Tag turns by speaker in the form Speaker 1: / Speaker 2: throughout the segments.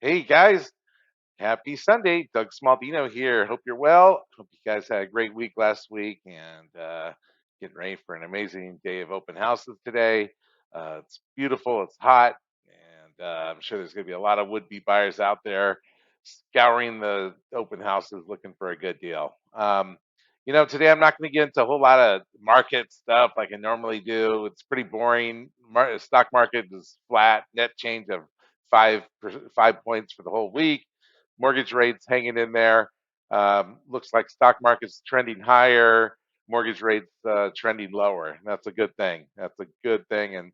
Speaker 1: Hey guys, happy Sunday. Doug Smaldino here. Hope you're well. Hope you guys had a great week last week and getting ready for an amazing day of open houses today. It's beautiful, it's hot, and I'm sure there's going to be a lot of would be buyers out there scouring the open houses looking for a good deal. Today I'm not going to get into a whole lot of market stuff like I normally do. It's pretty boring. Stock market is flat, net change of 5 points for the whole week. Mortgage rates hanging in there. Looks like stock market's trending higher. Mortgage rates trending lower. That's a good thing. That's a good thing. And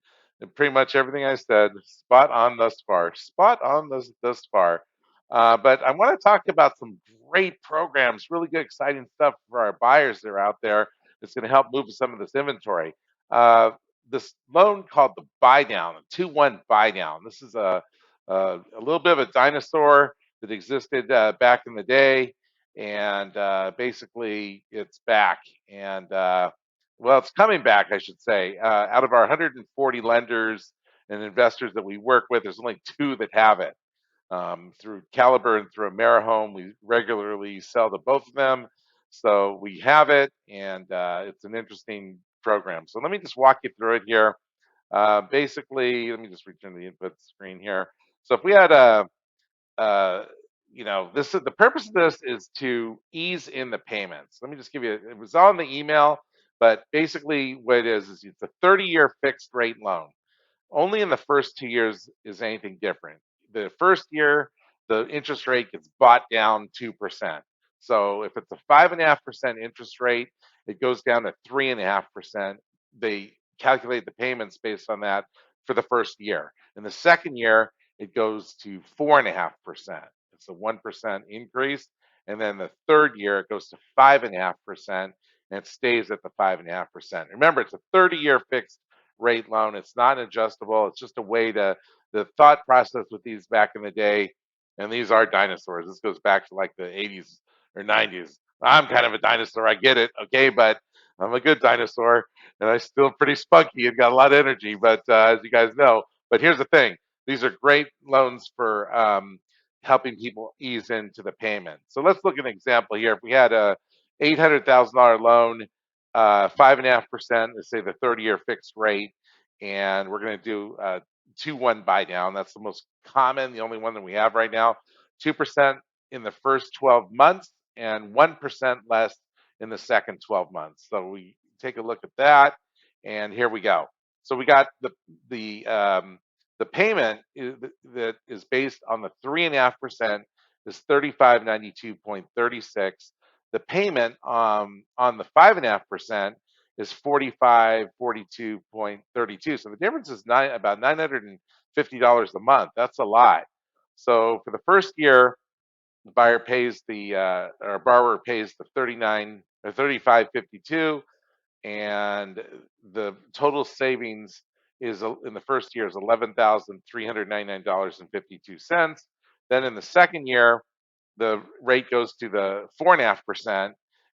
Speaker 1: pretty much everything I said, spot on thus far. Spot on thus far. But I want to talk about some great programs, really good, exciting stuff for our buyers that are out there that's going to help move some of this inventory. Uh, this loan called the Buydown, a 2-1 Buydown. This is a little bit of a dinosaur that existed back in the day, and basically it's back. And well, it's coming back, I should say. Out of our 140 lenders and investors that we work with, there's only two that have it. Through Caliber and through AmeriHome, we regularly sell to both of them. So we have it, and it's an interesting program. So let me just walk you through it here. Basically, let me just return to the input screen here. So if we had uh, this is the purpose of this is to ease in the payments. Let me just give you, it was on the email, but basically what it is it's a 30-year fixed rate loan. Only in the first 2 years is anything different. The first year, the interest rate gets bought down 2%. So if it's a 5.5% interest rate, it goes down to 3.5%. They calculate the payments based on that for the first year. In the second year, it goes to 4.5%. It's a 1% increase. And then the third year, it goes to 5.5%, and it stays at the 5.5%. Remember, it's a 30-year fixed rate loan. It's not adjustable. It's just a way to the thought process with these back in the day, and these are dinosaurs. This goes back to like the 80s or 90s. I'm kind of a dinosaur. I get it, okay, but I'm a good dinosaur, and I'm still pretty spunky and got a lot of energy. But as you guys know, but here's the thing: these are great loans for helping people ease into the payment. So let's look at an example here. If we had a $800,000 loan, 5.5%, let's say the 30-year fixed rate, and we're going to do 2-1 buy down. That's the most common, the only one that we have right now. 2% in the first 12 months and 1% less in the second 12 months. So we take a look at that, and here we go. So we got the payment that is based on the 3.5% is 3592.36. The payment on the 5.5% is 4542.32. So the difference is about $950 a month. That's a lot. So for the first year, the buyer pays the or borrower pays the 39 or 3552, and the total savings is in the first year is $11,399.52. Then in the second year, the rate goes to the 4.5%,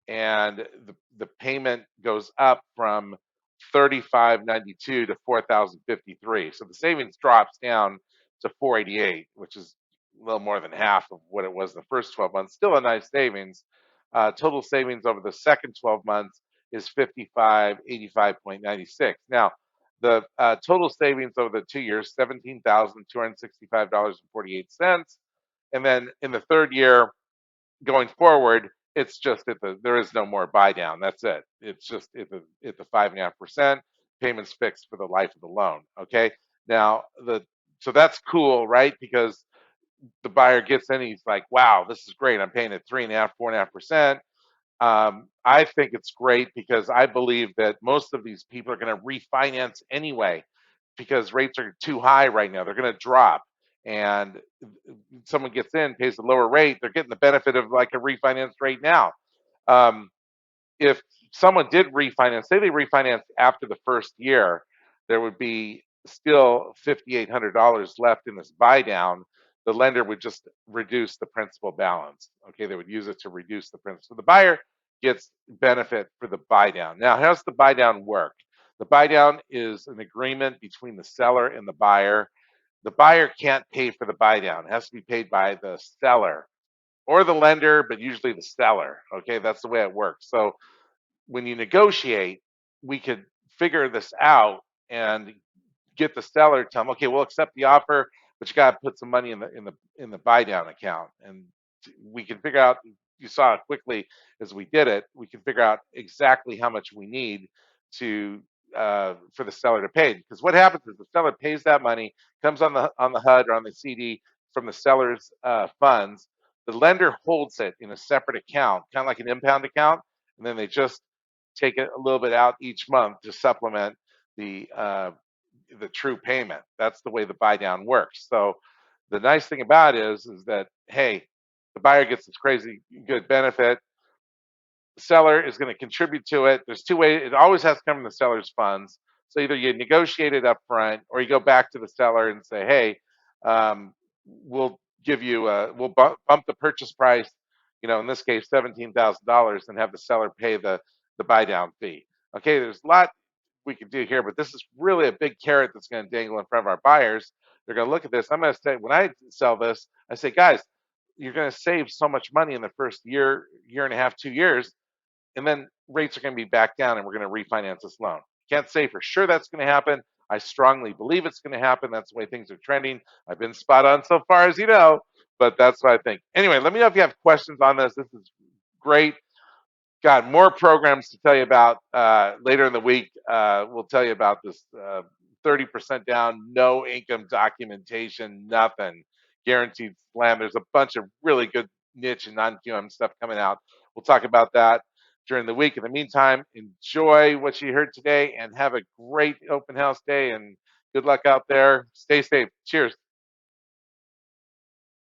Speaker 1: and the payment goes up from 3592 to 4053. So the savings drops down to 488, which is a little more than half of what it was in the first 12 months. Still a nice savings. Total savings over the second 12 months is 5585.96. Now, the total savings over the 2 years, $17,265.48. And then in the third year going forward, it's just there is no more buy down. That's it. It's just at the 5.5%, payments fixed for the life of the loan. Okay. Now so that's cool, right? Because the buyer gets in, he's like, wow, this is great. I'm paying at 3.5, 4.5%. I think it's great because I believe that most of these people are going to refinance anyway because rates are too high right now. They're going to drop, and someone gets in, pays a lower rate, they're getting the benefit of like a refinance rate now. Um, if someone did refinance, say they refinance after the first year, there would be still $5,800 left in this buy down. The lender would just reduce the principal balance. Okay, they would use it to reduce the principal. So the buyer gets benefit for the buy down. Now, how does the buy down work? The buy down is an agreement between the seller and the buyer. the buyer can't pay for the buy down. It has to be paid by the seller or the lender, but usually the seller. Okay, that's the way it works. So when you negotiate, we could figure this out and get the seller to tell them, okay, we'll accept the offer, but you got to put some money in the buy down account, and we can figure out. You saw it quickly as we did it. We can figure out exactly how much we need to for the seller to pay. Because what happens is the seller pays that money, comes on the HUD or on the CD from the seller's funds. The lender holds it in a separate account, kind of like an impound account, and then they just take a little bit out each month to supplement the uh, the true payment. That's the way the buy down works. So the nice thing about it is that hey, the buyer gets this crazy good benefit. The seller is going to contribute to it. There's two ways. It always has to come from the seller's funds. So either you negotiate it up front, or you go back to the seller and say, hey, we'll give you we'll bump the purchase price. In this case, $17,000, and have the seller pay the buy down fee. Okay, there's a lot we could do here, but this is really a big carrot that's going to dangle in front of our buyers. They're going to look at this. I'm going to say, when I sell this, I say, guys, you're going to save so much money in the first year and a half, 2 years, and then rates are going to be back down, and we're going to refinance this loan. Can't say for sure that's going to happen. I strongly believe it's going to happen. That's the way things are trending. I've been spot on so far, as you know, but that's what I think. Anyway, let me know if you have questions on this. This is great. Got more programs to tell you about later in the week. We'll tell you about this 30% down, no income documentation, nothing, guaranteed slam. There's a bunch of really good niche and non-QM stuff coming out. We'll talk about that during the week. In the meantime, enjoy what you heard today and have a great open house day, and good luck out there. Stay safe. Cheers.